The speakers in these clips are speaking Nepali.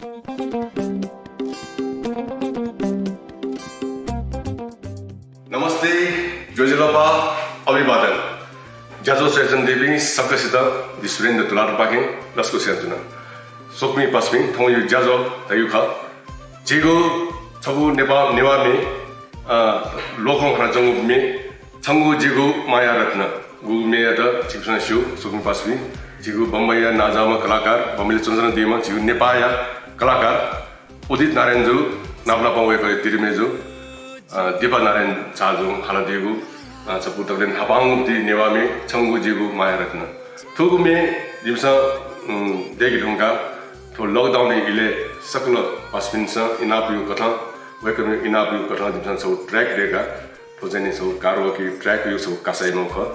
नमस्ते जोजिलोपा अभिवादन जाजो सेसन देवी सबैसित दि सुरेन्द्र तुलार पाके लस्को सेन्जुना सोक्मी पस्मी थौ यु जाजो तयु ख जिगो छबु नेपाल नेवामी लोकों खना जंगु मे छंगु जिगु माया रत्न गु मे द चिक्सन शु सोक्मी पस्मी जिगु बम्बईया नाजामा कलाकार बम्बईले चुनचन दिमा जिगु नेपाया कलाकार उदित नारायण जु नापना पावेको तिरिमेजु दिपा नारायण चाजु हाला दिगु छपु तगलेन हाबाङ दि नेवामी छंगु जिगु माया रत्न थुगु मे दिमसा देगी ढुंगा तो लकडाउन इले सकल पस्मिनस इनापिउ कथा वेकमे इनापिउ कथा दिमसा सब ट्रैक देगा तो जने सब कारो कि ट्रैक यु सब कासाइ नो ख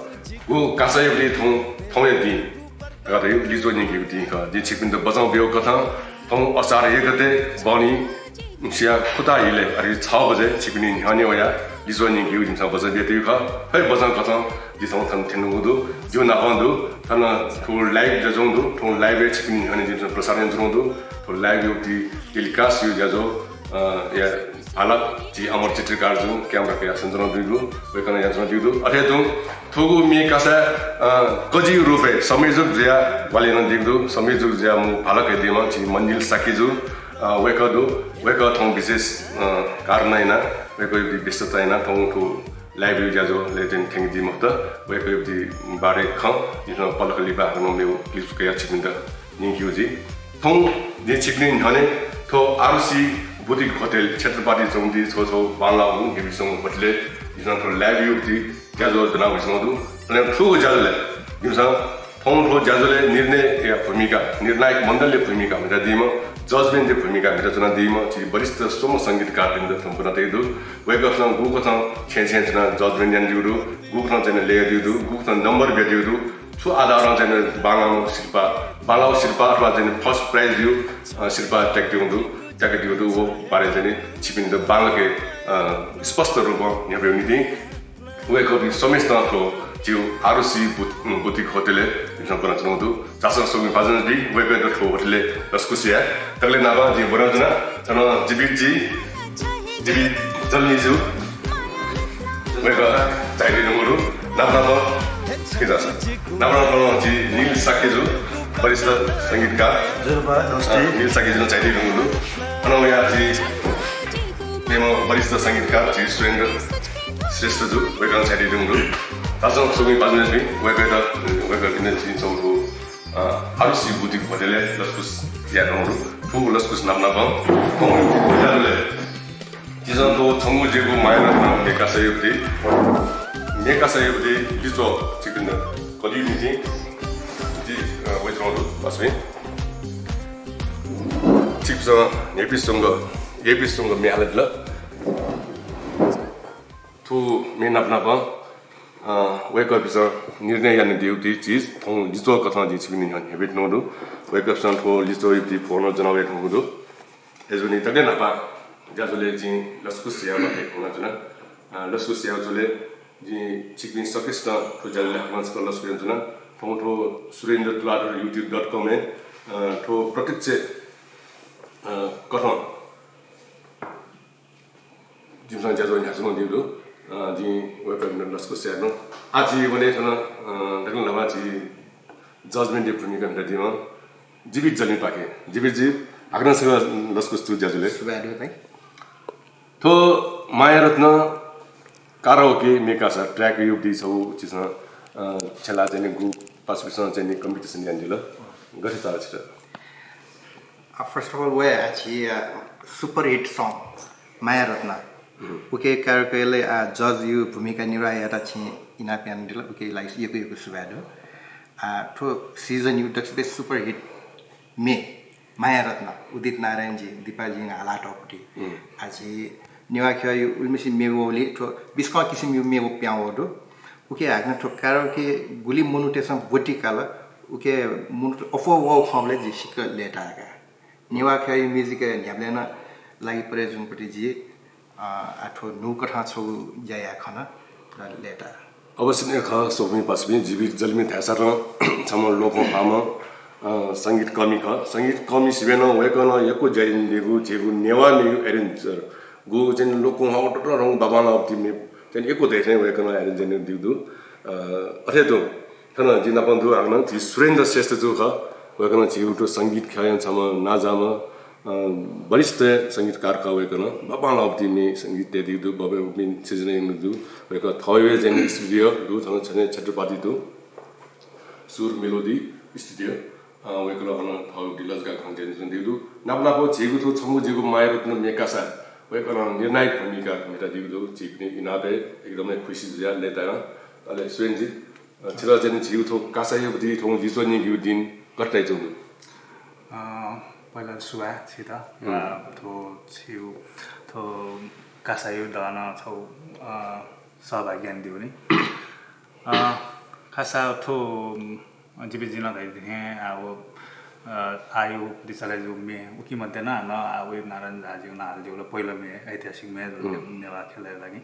गु कासाइ दि थौ थौय दि गरे लिजो नि गि दि ख दि छिपिन द बजाउ बेउ कथा थौ असार एकते बनी सिया खुता इले अरि 6 बजे छिपिनि न्याने वया लिजो नि गि दिमसा बजा बेति ख है बजा कथा दि थौ थन थेनुगु जो नापंदु थन थु लाइभ जजोंदु थु लाइभ छिपिनि न्याने दिमसा प्रसारण जरोंदु थु लाइभ यु दि टेलिकास्ट यु जजो या हालत जी अमर चित्रकार जो क्यामेरा के संजना दिगु वेकन यन्त्र दिगु अथे तुम थुगु मी कासा कजी रुपे समेजुक ज्या वालिन दिगु समेजुक ज्या मु फालक दिमा छि मन्दिर साकिजु वेकदु वेक थौ विशेष कारण हैन वेक दि व्यस्तता हैन थौ थु लाइभ यु ज्याजो लेटेन थेंग दि मत वेक दि बारे ख दिनो पलक लिबा हनो मेउ क्लिप के छिकिन्द निक्युजी थौ दि छिकिन हने थो आरसी बुटिक होटल छत्रपति चौंदी छो बांग्लाउ गिबिसङ होटले दिनको लाइभ यु दि ज्याजो जना विसङदु अनि ठुगु ज्याजोले दिमसा थौं ठो ज्याजोले निर्णायक मण्डलले भूमिका हुन्छ दिम जजमेन्टले भूमिका हुन्छ जना दिम छि वरिष्ठ सोम संगीतकार बिन्द थम्पुना तेदु वेगसँग गुको थ छे जना जजमेन्ट जन दिउदु गुको थ जने ले दिउदु गुको थ नम्बर बे दिउदु छु आधारमा जने बांग्लाउ शिल्पा अथवा जने फर्स्ट प्राइज दिउ शिल्पा ट्याग दिउदु जाके दिउदु वो बारे जने छिपिन द बांग्ला के स्पष्ट रूपमा यबेउनि दि वेको बि समेस्त थो जिउ आरसी बुटिक होटल दिसन गर्न चनदु जासन सोगि बाजन बि वेको द थो होटल रसकुसिया तगले नाबा जि बराजना तना जिबि जल्नीजु वेको चाइले नमुरु नाबना के जास नाबना जि नील साकेजु वरिष्ठ संगीतकार नील साकेजु चाइले नमुरु अनौया जि नेमो वरिष्ठ संगीतकार जि सुरेन्द्र श्रेष्ठ जु वेगन चाइले नमुरु तासो सोगि बाजन बि वेको दिन जि चौरु आरसी बुटिक होटल लस्कुस या नमुरु फु लस्कुस नामना ब कोले जिजन तो छंगु जेगु मायना मेकासयुति लिजो चिकन कम्युनिटी दि वेजरो पासमे चिप्स एपिसोंग मेहालदल थु मेनापनाप वेकअप इज निर्णय यानि दिउति चीज थौ लिजो कथा जि चिकन हन हेबिट नोदु वेकअप सन थो लिजो इति फोन जनावे थुगु एजुनि तगे नापा जाजोले जि लस्कुसिया बाटे हुना जुना लस्कुसिया जोले जि चिकबिन सकिस्ता फुजल लखमास को लस्कुसिया जुना थौ सुरेन्द्र तुलार youtube.com में थो प्रत्यक्ष कथा जिमसा जाजो न्यासम दिदु जि वेपन लस्कुसिया नो आजि बने थन दगन लमा जि जजमेन्ट भूमिका भेटा दिमा जीवित जलि पाके जीवित आग्नसँग लस्कुस्तु जाजोले सुबादु भाइ तो माया रत्न काराओके मेकासा ट्र्याक युक्ति छौ चिसना छला चाहिँ ग्रुप पासपिसन चाहिँ कम्पिटिसन यान्दिल गरि चाल छ फर्स्ट अफ अल वे actually super hit song Maya Ratna उके कारकेले जज यु भूमिका निर्वाहता छि इना प्यान्दिल उके लाइक यको सुबादु ठो सिजन यु दक्सबे सुपर हिट मे माया रत्न उदित नारायण जी दीपा जी हाला टपटी आजि निवा ख्यायु उल्मिसि मेवोली ठो बिस्का किसिम यु मेवो प्यावदु उके हाग्न ठो कारोके गुली मोनुटेसन बोटिकाला उके मुनु अफो वो खमले जी सिक लेटागा निवा ख्यायु म्युजिक न्याब्लेना लागि परे जुनपटी जी आठो नु कथा छौ जाया खना लेटा अवश्य ने ख सोमी पस्मी जीवित जलमी थासा र छम लोकमा पाम संगीत कमी ख संगीत कमी सिबेन वेकन एको जैन दिगु जेगु नेवा नि एरेन्जर गु जेन लोकु हाउ टट रंग बाबाला अप्टिमे जेन एको देखे वेकन एरेन्जर दिगु अथेतो खन जिना बन्धु आगन जि सुरेन्द्र श्रेष्ठ जो ख वेकन जिउ तो संगीत ख्यायन छम नाजाम वरिष्ठ संगीतकार ख वेकन बाबाला अप्टिमे संगीत दिगु बबे मिन सिजने दु वेक थवे जेन स्टुडियो दु थन छने छत्रपाती दु सुर मेलोडी स्टुडियो वेकल अन थाउ डिलजगा खंजेन जुन दिदु नापनापो जेगु थो छमु जेगु मायरत्न मेकासा वेकल निर्णायक भूमिका मेटा दिदु जिकने इनाबे एकदमै खुसी जुया लेता अले सुरेनजी छिरा जेन जिगु थो कासाय बदि थौ जिसोनि गु दिन कतै जुनु पहिला सुवा छिता थो छिउ थो कासाय दाना छौ सहभागी दिउने खासा थो जीवी जिना धाइ अब आयु दिशालाई जो मे उकी मध्ये न अब नारायण झाजी नाल जो पहिलो मे ऐतिहासिक म्याच नेवा खेलाइ लागि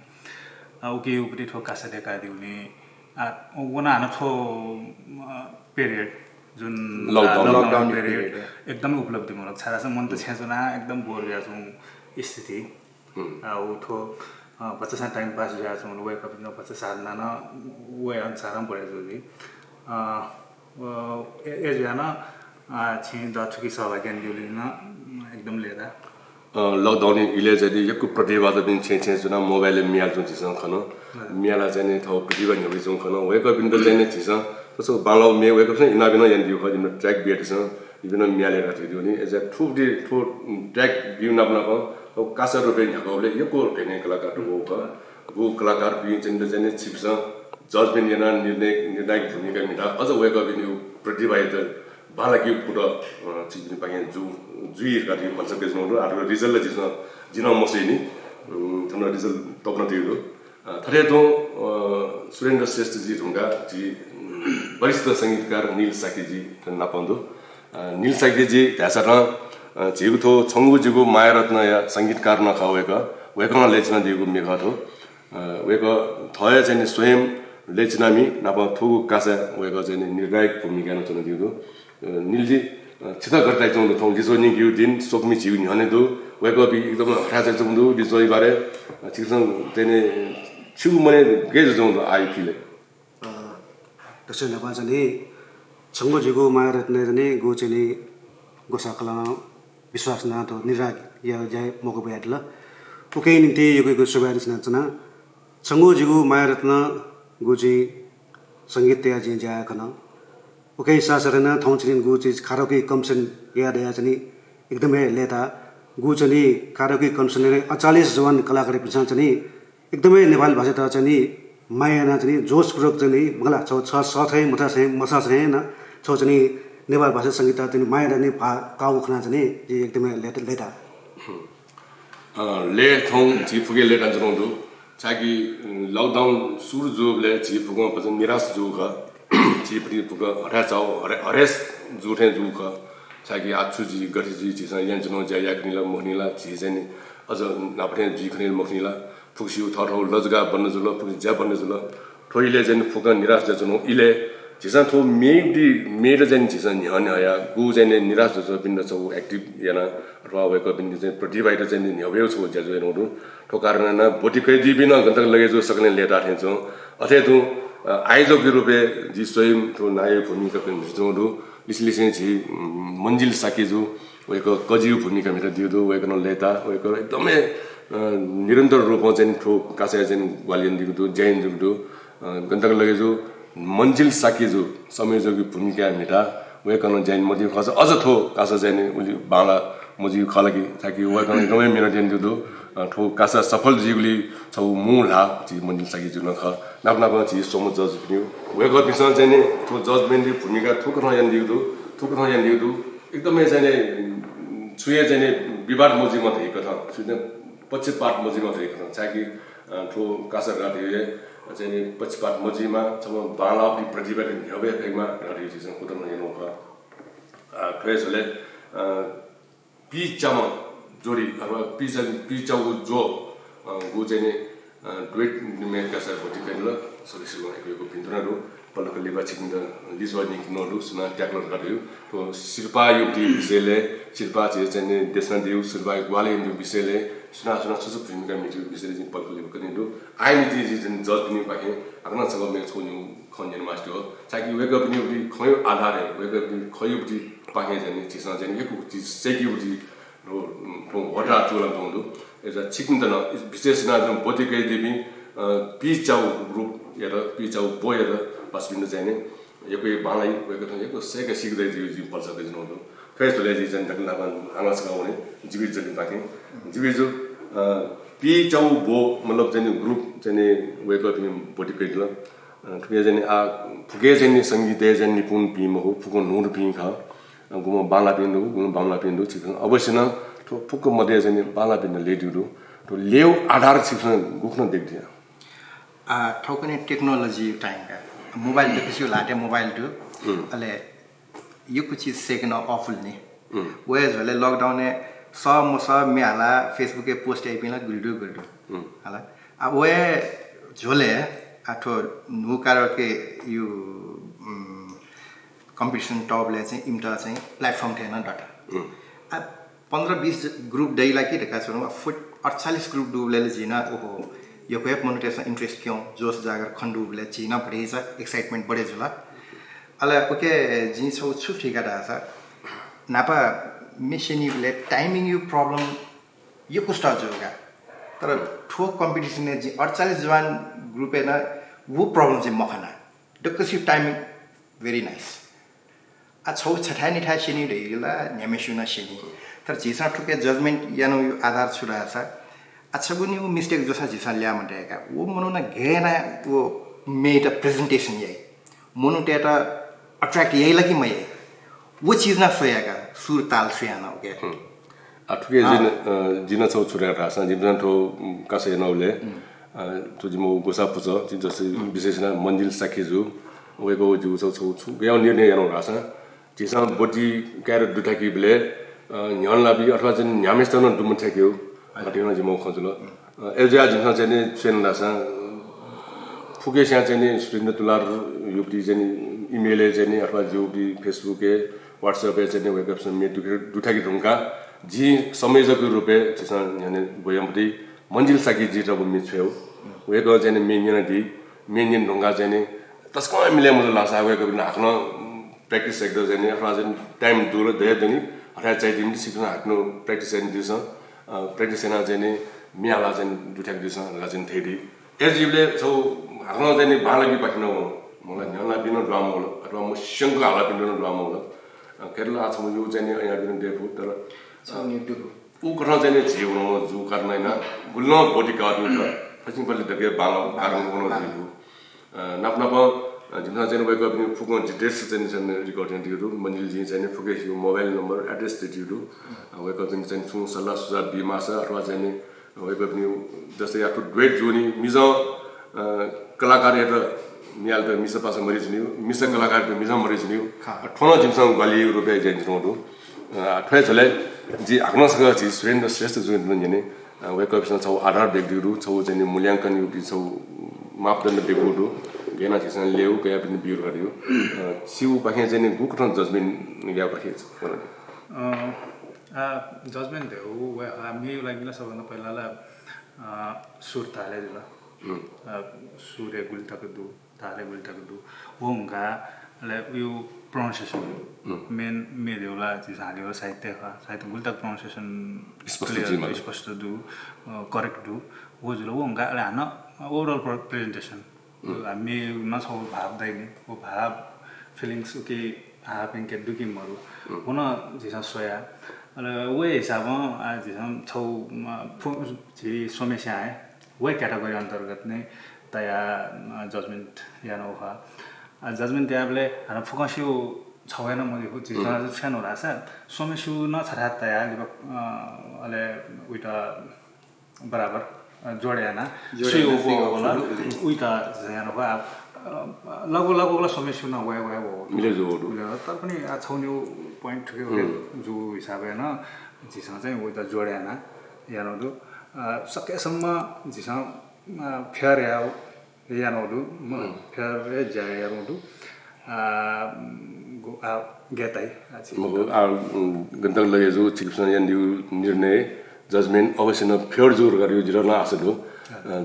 उकी उपरि ठो कासा देखा दिउने उना न थो पिरियड जुन लकडाउन पिरियड एकदम उपलब्धिमूलक छ छ मन त छेजना एकदम बोर भया छु स्थिति उ थो बच्चा टाइम पास भया छु वे कपि न बच्चा साधना न वे अनुसार पढे जोजी एजना छि दछुकी सहभागी दिउलिन एकदम लेदा लकडाउन इले जदि यकु प्रतिवाद बिन छे जुना मोबाइल मियाल जुन छिसन खन मियाला जने थौ प्रतिवाद नबि जुन खन वेक बिन द जने छिस तसो बालो मे वेक छ इना बिन यन दिउ खदिन ट्र्याक बिएट छ इबिन मियाले राथि दिउनि एज अ थु ट्र्याक बिउ नबना क कासा रुपे न्याकोले यको हेने कलाकार हो क गु कलाकार बिन जने जने छिस जजमेन्ट yana निर्णायक भूमिका मिटा अझ वेक बिन प्रतिवाद बालाकी पुट चिनि पागे जुइ गाडी कन्सेप्ट नोडो आरो रिजल्ट जिस जिन मसेनी तमना रिजल्ट तपन दियो थरे तो सुरेन्द्र श्रेष्ठ जी ढुंगा जी वरिष्ठ संगीतकार नील साकी जी नापन्दो नील साकी जी त्यासा जिगु थो छंगु जिगु मायारत्न या संगीतकार न खावेक वेकन लेचना दिगु मेघा थो वेक थय चाहिँ स्वयं लेचनामी नाप थुगु कासा वेक चाहिँ निर्णायक भूमिका न चन दिगु नीलजी छिता गर्दै चौँ थौ जिसोनि गु दिन सोकमी जिउ नि हने दु वेक अप एकदम हठाछ चौँ दु बिजोइ बारे छिसन तेने छु मने गेज चौँ आइ फिले त्यसै नपा चाहिँ छंगो जिगु मायारत्न जने गु चाहिँ गोसाकला विश्वास न तो निर्णायक या जाय मको भयादला ओके निम्ति यो सुबार छना छंगो जिगु मायारत्न गु चाहिँ संगीत या जे जा कन ओके सासरना थौचलिन गु चाहिँ खारोकी कमसन याद या चाहिँ एकदमै लेता गु चाहिँ खारोकी कमसन 40 जवान कलाकार पिछा चाहिँ एकदमै नेपाली भाषा त चाहिँ मायाना चाहिँ जोशपूर्वक चाहिँ बंगला छ साथै मसा चाहिँ न छ चाहिँ नेपाली भाषा संगीत चाहिँ मायाना नि काउ खना चाहिँ एकदमै लेता ले थौ जी फुगे ले जनो दु चाकी लकडाउन सुरु जोले जी फुगो पजन निराश जो ख जी पनि फुग हटा चाउ हरेस जुठे जु ख चाकी आछु जी गति जी जिस यान जनो जया कनिला मोहनिला जी चाहिँ अझ नापठे जी खनिल मोहनिला फुक्सिउ थरौ लजगा बन्न जुल फुक ज्या बन्न जुल थोइले चाहिँ फुग निराश जनो इले जिसन थो मेड चाहिँ जिसन न्हन हया गु चाहिँ निराश जसो बिन्द छौ एक्टिभ याना अथवा वेक बिन्द चाहिँ प्रतिवाद चाहिँ न्हबेउ छौ ज्याजो नोडु ठो कारण न बोटिकै दिबिन गन्तक लगे जो सकने लेटा थेन्छौ अथे तु आइजो के रूपे जी स्वयं थो नाय भूमिका पनि जोडु लिसलिसे जी मंजिल साकी जो वेक कजिउ भूमिका मेटा दिदो वेक न लेता वेक एकदमै निरन्तर रूपमा चाहिँ ठो कासे चाहिँ ग्वालियन दिदो जैन दिदो गन्तक लगे जो मंजिल साकी जो संयोजकी भूमिका मेटा वेकन जैन मदि खस अझ थो कासा जैन उली बाला मजि खलकी ताकि वेकन एकदमै मेरा दिन दिदो ठो कासा सफल जिगुली छौ मुला जी मंजिल साकी जुन ख नापनाप जी सोम जज पनि वेक पिसन चाहिँ थो जजमेन्ट भूमिका थुक नयन दिदो एकदमै चाहिँ छुए चाहिँ विवाद मजि मात्रै कथा सुने पक्षपात मजि मात्रै कथा ताकि ठो कासा गादिए चाहिँ पक्षपात मजिमा छम बाला पनि प्रतिवाद न्हबे फेमा गरि जिसन कुदन हेनु ख फेसले पिचम जोडी अथवा पिचाउ जो गु चाहिँ ट्विट निमेट कासा भोटिकन ल सलिसिलोएको पिन्तुनाहरु पल्लको लेबा चिकिन लिजवा निक्नोरु सुना ट्याक्लर गर्यो तो शिल्पा युक्ति विषयले शिल्पा चाहिँ देशना दिउ शिल्पा ग्वाले इन्दु विषयले सुना सुसु भूमिका मिटु विषयले चाहिँ पल्लको लेबा कनिदु आइ नीति चाहिँ जज पनि पाखे आग्न छ मे छोन्यु खन्यन मास्टर हो ताकि वेक अप नि खयो आधार है वेक अप नि खयो बुटी पाखे चाहिँ चिसना चाहिँ एक बुटी सेकी बुटी रो वटा चोला दंदु एजा चिकिन त विशेष न बोती गई देबी पी चाउ ग्रुप या पी चाउ बोय या पासबिन चाहिँ यको बालाई वेक त यको सेका सिक्दै दिउ जि पर्छ गइ नदु फेस्टले जि जन दकना आंगा सगाउने जिबि जति पाखे जिबि जो पी चाउ बो मतलब चाहिँ ग्रुप चाहिँ वेक अप नि बोती गइ ल ठुके चाहिँ आ फुके चाहिँ संगीत चाहिँ निपुण पी महो फुको नुर पी खा गुम बांला पिन्दु गुम बांला पिन्दु छिक अवश्य न तो फुक मध्ये चाहिँ बांला पिन्द लेदिरु तो लेउ आधार छिक गुख्न देख्दिया ठौकने टेक्नोलोजी टाइम का मोबाइल तो किसी लाटे मोबाइल तो अले यो कुछ चीज सेकंड ऑफ ने वेज वाले लॉकडाउन ने सब में आला फेसबुक के पोस्ट आई पिला गुल्डू हाला अब वे झोले आठो नु कारो के यो कम्पिटिसन टपले चाहिँ इम्टा चाहिँ प्लेटफर्म थिएन डाटा अब 15-20 ग्रुप दैला के ढका छौं 48 ग्रुप डुबले जिना ओहो यो वेब मोनेटाइजेसन इंट्रेस्ट क्यों जोश जागर खण्डुबले जिना परेछ एक्साइटमेन्ट बढे जुला अले ओके जि छौ छु ठिका दासा नापा मिशनले टाइमिङ यो प्रब्लम यो कुस्टा जोगा तर ठो कम्पिटिसन ने जि 48 जवान ग्रुप है ना वो प्रब्लम चाहिँ मखना डकसी टाइमिङ भेरी नाइस आ छौ छठा निठा शेनी रहेला न्यामेसुना शेनी तर जिसा ठुके जजमेंट यानो यो आधार छुरा छ अच्छा गुनी वो मिस्टेक जोसा जिसा ल्या मटेका वो मनो न घेना वो मेड अ प्रेजेंटेशन यही मनो टेटा अट्रैक्ट यही लगी मैं वो चीज ना सोयाका सुर ताल सुयाना ओके आ ठुके जिन छौ छुरा रासा जिन ठो कासे नौले तो जिमो गोसा पुछ जिन जसे विशेषना मन्दिर साखेजु वेको जु छौ छु गयो निर्णय यानो रासा जिसा बोटी क्यार दुटाकी बेले न्यान लाबी अथवा चाहिँ न्यामेस्तन दुम ठेक्यो घटेन जिमो खजुल एजा जिन चाहिँ सेन रासा फुके स्या चाहिँ सुरिन्द्र तुलार युक्ति चाहिँ इमेल चाहिँ अथवा जुबी फेसबुक के व्हाट्सएप चाहिँ वेकअप में दुटाकी ढुंगा जी संयोजक रूपे जिसा यानी बोयमती मंजिल साकी जी रब मिछ्यो वेको चाहिँ मेनियन ढुंगा चाहिँ तस्को मिले मुझे लासा वेको बिना हाक्न प्र्याक्टिस सेक्टर चाहिँ अथवा चाहिँ टाइम दूर दे देनी अथवा चाहिँ दिन सिक्न हाक्नु प्र्याक्टिस चाहिँ दिस प्र्याक्टिस चाहिँ मियाला चाहिँ दुटाक दिस ला चाहिँ थेडी एजीले छौ हाक्न चाहिँ बालगी पाकिन मलाई न्याला बिन ड्राम होला अथवा म शंक हाला बिन ड्राम होला केरला छ यो चाहिँ यहाँ बिन देफु तर उ गर्न चाहिँ जीवन जु गर्दैन गुल्न बोडी कार्नु त पछि पहिले दगे बाल कार्नु गर्न दिनु नाप जिम्ना चाहिँ वेको पनि फुको डिटेल्स चाहिँ रिकर्डिङ दिनु मन्जिल जी चाहिँ फुके यो मोबाइल नम्बर एड्रेस दिनु वेको पनि चाहिँ छु सल्लाह सुझाव दिमा छ अथवा चाहिँ वेको पनि जस्तै आफ्नो ग्रेट जोनी मिज कलाकार हेर मियाल त miss pass marriage new miss कलाकार त मिस मरिज निउ ठोना जिमसँग गली रुपैयाँ चाहिँ दिनु ठ्याचले जी आग्नसँग जी सुरेन्द्र श्रेष्ठ जुन पनि वेको अफिसमा छौ आधार व्यक्तिहरु छौ चाहिँ मूल्याङ्कन युक्ति छौ मापदण्ड बेगुडु गेना थिसन लेउ गया पनि बिउर गर्यो सिउ पाखे चाहिँ गुकठन जजमेन्ट गया पाखे जजमेन्ट हो हामी लागि सबभन्दा पहिला सुर ताले दिला सूर्य गुल्टाको दु तारे गुल्टाको दु होंगा ले यो प्रोनाउन्सिएसन मेन मेदेउला चाहिँ हालेको साहित्य गुल्टा प्रोनाउन्सिएसन स्पष्ट दु करेक्ट दु हो जुल होंगा ले हान ओभरअल प्रेजेन्टेसन हामी नछौ भाव दैने वो भाव फिलिङ्स के हापिङ के दुकिमहरु हुन जिसा सोया अले वे हिसाबमा जिसा छौ जी समस्या आए वे क्याटेगोरी अन्तर्गत नै तया जजमेन्ट यानो हो जजमेन्ट त्याबले हाना फुकासियो छैन मैले जिसा छन होला छ समस्या न छरा तया अले उइटा बराबर जोड्याना सुयो होला उइटा यानो हो लगभग समस्या न वे हो मिले जो तर पनि छौन्यु पॉइंट ठुके जो हिसाब हैन जिसा चाहिँ उइटा जोड्याना यानो दु सकेसम्म जिसा fair Yanodu, Ferre Jayarudu, Getai. मग गन्तव्य जो चिकित्सा यान्दिउ निर्णय जजमेन्ट अवश्य न फेयर जोर गर्यो जिरन आसदो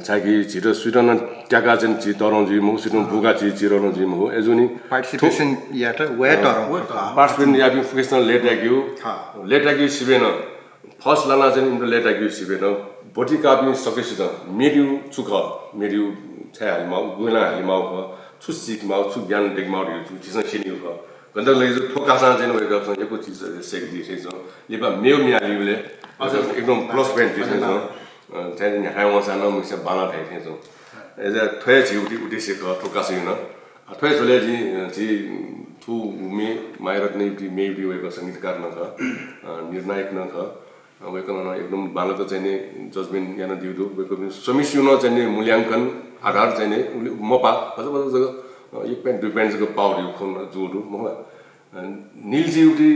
चाकि छिटो सुटन ट्याका चाहिँ छि तरौ जि मु सुटन बुगा छि जिरन जि मु एजुनी पार्टिसिपेसन या त वे तर पार्टिसिपेसन या बि प्रोफेसनल लेट आग्यो सिबेन फर्स्ट लाना चाहिँ इन्टर लेट आग्यो सिबेन बटी कापि सकेसित मेडिउ चुख मेडिउ छ्या हालिमा गुना हालिमा छु सिक माउ छु ज्ञान देख माउ छु छिसन सिनिउ ख गन्तव्य जो ठोकासा चाहिँ वेको छ यको चिज सेक दिसे छ लिबा मेउ मियालिले अझ एकदम प्लस पोइन्ट दिसे छ चाहिँ नि हाइवा न मुसे बाला थाइ छ एजा थ्वे छि उठी ख ठोकासा न थ्वे झले जी थु मे माइरत नै बि मे बि वेको संगीतकार न ख निर्णायक न ख वेको न एकदम बाला त चाहिँ नि जजमेन्ट यान दिउ वेको समिति न चाहिँ नि मूल्याङ्कन आधार चाहिँ नि मपा बज एक पेन दुई पेन जको पावर यो खोन जोडु मला नीलजी उठी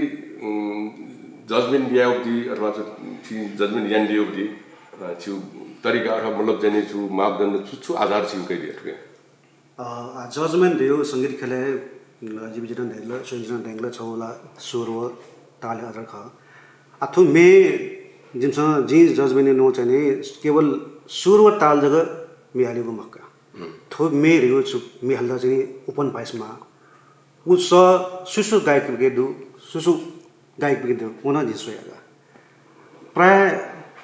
जजमेन्ट दियाउटी अथवा चाहिँ जजमेन्ट यान दिउटी छु तरिका अथवा मतलब चाहिँ छु मापदण्ड छु आधार छु कहि दिए जजमेन्ट दियो संगीत खेले जीविजन दैल संयोजन दैल छौला सुरव ताले आधार ख अथु मे जिमसँग जी जजमेन्ट नो चाहिँ केवल सुरव ताल जगह मिहालिको मक्का थो मेरो छु मिहाल्दा चाहिँ ओपन भाइसमा उस सुसु गायक गेदु सुसु गायक गेदु उना जिसोयागा प्राय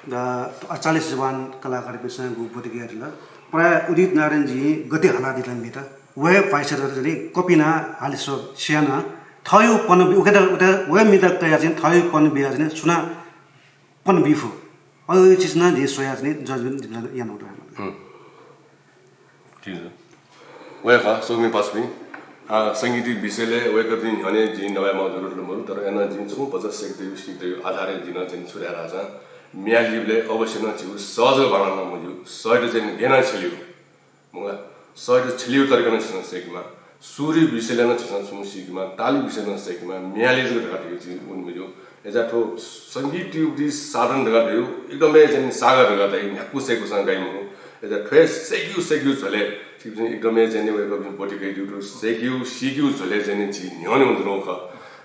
48 जवान कलाकार बिसँग गुपति गेरला प्राय उदित नारायण जी गति हाला दिलन मिता वे फाइसर चाहिँ कपिना हालिसो सियाना थयो पन उकेदा उता वे मिता तया चाहिँ थयो पन बिया चाहिँ सुना पन बिफु अयो चिज न जिसोया चाहिँ जजमेन्ट यान उता वेखा सोमी पासमी संगीत विषयले वेक दिन हने जिन नवा मजुर मरु तर एना जिन छु पचास सेक्दै सिक्दै आधारे दिन चाहिँ छुर्या राछ मियालिबले अवश्य न छु सहज बनाउन मजु सहित चाहिँ गेना छिलियो मलाई सहित छिलियो तरिका न छ सेकमा सूर्य विषयले न छ छु सिकमा ताली विषय न सेकमा मियालिजको घाटियो चाहिँ उन मजु एजा ठो संगीत ट्युब साधन घाटियो एकदमै चाहिँ सागर घाटै कुसेको सँग गाइमो एजा ठे सेक्यु झले एकदमै चाहिँ वेक अप बटी गइदिउ सेक्यु सिक्यु झले चाहिँ छि न्याउने हुन्छ ख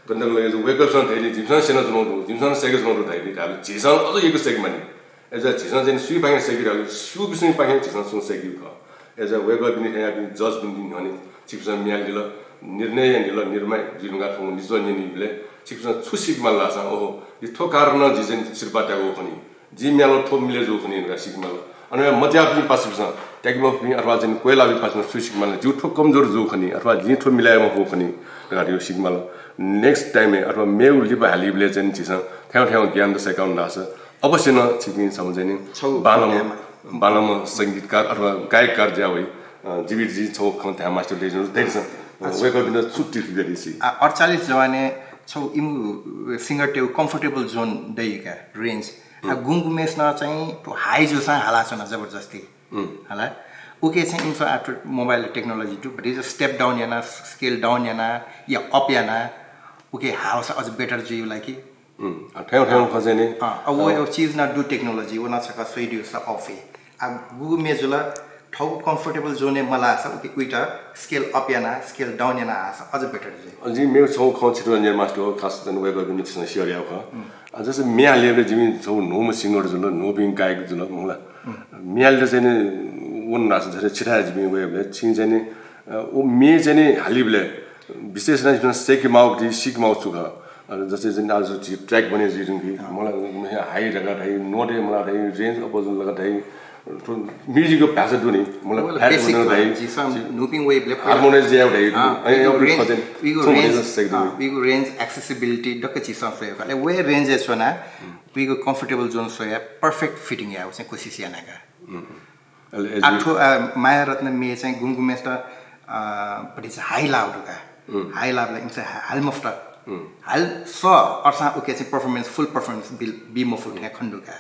गन्तव्य जो वेक अप सँग थैनि जिमसन सेना जुनो जिमसन सेके जुनो थैनि थाले जिसन अझ एक सेक मानि एजा जिसन चाहिँ सुइ पाके सेकिराले सु बिसनि पाके जिसन सुन सेक्यु ख एजा वेक अप नि यहाँ जज बिन न्याउने चिपसन मियाल दिल निर्णय दिल निर्माय जिनुगा थौ निजो निनिले चिपसन छुसिक माला सा ओहो यो थो कारण जिजन सिरपाटाको खनि जि म्यालो थो मिले जो खनि सिक माला अनि मध्य पनि पासिसन ट्यागमा पनि अथवा चाहिँ कोइला पनि पासिन सुसिक माला जुठो कमजोर जो खनि अथवा जिठो मिलाएमा हो खनि गाडियो सिगमाला नेक्स्ट टाइम अथवा मेउ लिबा हालिबले चाहिँ छिसन ठ्याउ ठ्याउ ज्ञान द सेकाउन लास अवश्य न छिकिन सम्झने बालम संगीतकार अथवा गायककार ज्यावै जीवित जी छौ ख त्यहाँ मास्टर लेजन देख्छ वेक अप इन छुट्टी फिगरिसी 48 जवाने छौ इमु सिंगर टेउ कम्फर्टेबल जोन दैका रेन्ज गुङगुमेस न चाहिँ हाई जो सा हाला छ न जबरजस्ती हाला ओके चाहिँ info after mobile technology to but is a step down याना स्केल डाउन याना या अप याना ओके हाउ अझ बेटर जो यु लाइक ठ्याउ ठ्याउ खजे नि अब वो चीज न डु टेक्नोलोजी वो न छका सोइडियो स अफे अब गुङगुमेजुला ठौ कम्फर्टेबल जोने मला छ ओके उइटा स्केल अप याना स्केल डाउन याना आछ अझ बेटर जो जी मेरो छौ ख छिटो निर् मास्टर खास जन वेब पनि छ सिरिया ख जस्तो मियाले जिमी छौ नोम सिंगर जुल नोबिङ गायक जुल मलाई मियाले चाहिँ वन नाच धेरै छिटा जिमी वेबले छिन चाहिँ ओ मे चाहिँ हालिबले विशेष नै सेक माउटी सिक माउ छु जस्तै चाहिँ आज ट्र्याक बने जिरु कि मलाई हाई लगा थाइ नोटे मलाई थाइ रेन्ज अपोजन लगा थाइ म्युजिकको प्यासन दुनी मलाई बेसिक थाइ जिसम नोबिङ वेबले हार्मोनाइज ज्याउ थाइ वीगो रेन्ज एक्सेसिबिलिटी डक्क चिसम फ्लेवर ले वे रेन्ज एसोना वीगो कम्फर्टेबल जोन सोया पर्फेक्ट फिटिङ याउ चाहिँ कोसिस यानाका आठो माया रत्न मे चाहिँ गुङगुमेस्ट बट इज हाई लाउडका हाई लाउडला इन्स हाल मफ्ट हाल स अर्सा ओके चाहिँ परफर्मेन्स फुल परफर्मेन्स बी म फुल खण्डुका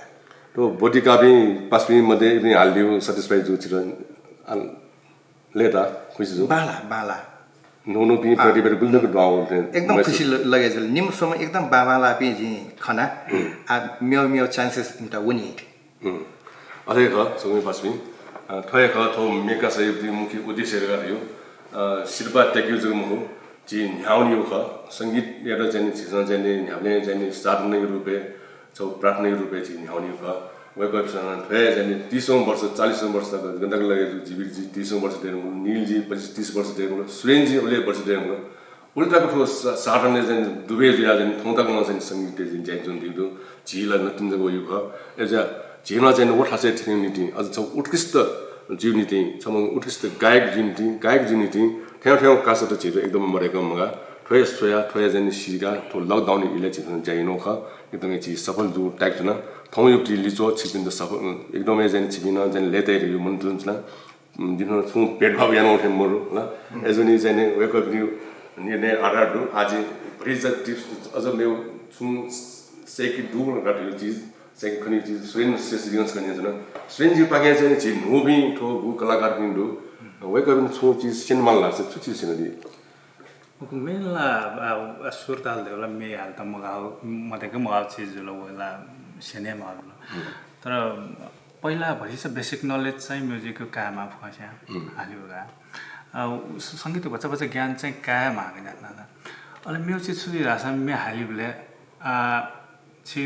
तो बॉडी का भी पासमी मध्ये इतनी हालियो सैटिस्फाइड जो चिरो लेता खुशी जो बाला नो भी प्रतिबेर गुल्दो को डाउ एकदम खुशी लगे जल निम समय एकदम बाबाला पे जी खाना आ म्यो चान्सेस इन्टा वनी अरे ख समय पासमी 토에가 더 메가서의 무기 우디세가 요 실바 테큐즈무 지 냐오니오가 संगीत यरो जने चिजन जने हामीले जने साधना रूपे जो प्रार्थना रूपे 지 냐오니오가 वेबवेबसँग भए जने 30 वर्ष 40 वर्ष तक गन्दक लगे जीवित जी 30 वर्ष देनु नील जी 30 वर्ष देनु सुरेन जी ओले वर्ष देनु उल्टाको ठो साधना जने दुबे जिया जने थोंता गन जने संगीत जने जय जुन दिदु जिला नतिन जगो युगा एजा जेमा जने वठासे ट्रिनिटी अझ छ उत्कृष्ट जीवनीति छम उत्कृष्ट गायक जीवनीति ठ्याउ ठ्याउ कासो त छिटो एकदम मरेको मगा ठोय सोया ठोय जने सिगा ठो लकडाउन इले छिटो जाइनो ख एकदमै छि सफल जु ट्याग न थौ युक्ति लिचो छिपिन त सफल एकदमै जने छिपिन जने लेते रु मन जुन्सना दिनो छु पेट भाव यानो उठे मरु ल एजनी जने वेक अप न्यू निर्णय आधारदु आज प्रिज टिप्स अझ मेउ छु सेकि दुल गट्यो चीज सेकि खनि चीज स्वेन सेसियन्स कने जन स्वेन जी पाके जने छि मुभी ठो गु कलाकार पिन्दु वेक अप छु चीज सिनेमा लाग्छ छु चीज सिनेदी मेला सुरताल देवला मे हाल त मतेको मगाउ चीज ल वला सिनेमा तर पहिला भइस बेसिक नलेज चाहिँ म्युजिकको कामा फस्या हालिउगा संगीत बच्चा बच्चा ज्ञान चाहिँ काय मागेन ना अले म्युजिक सुई रासा मे हालिबले छि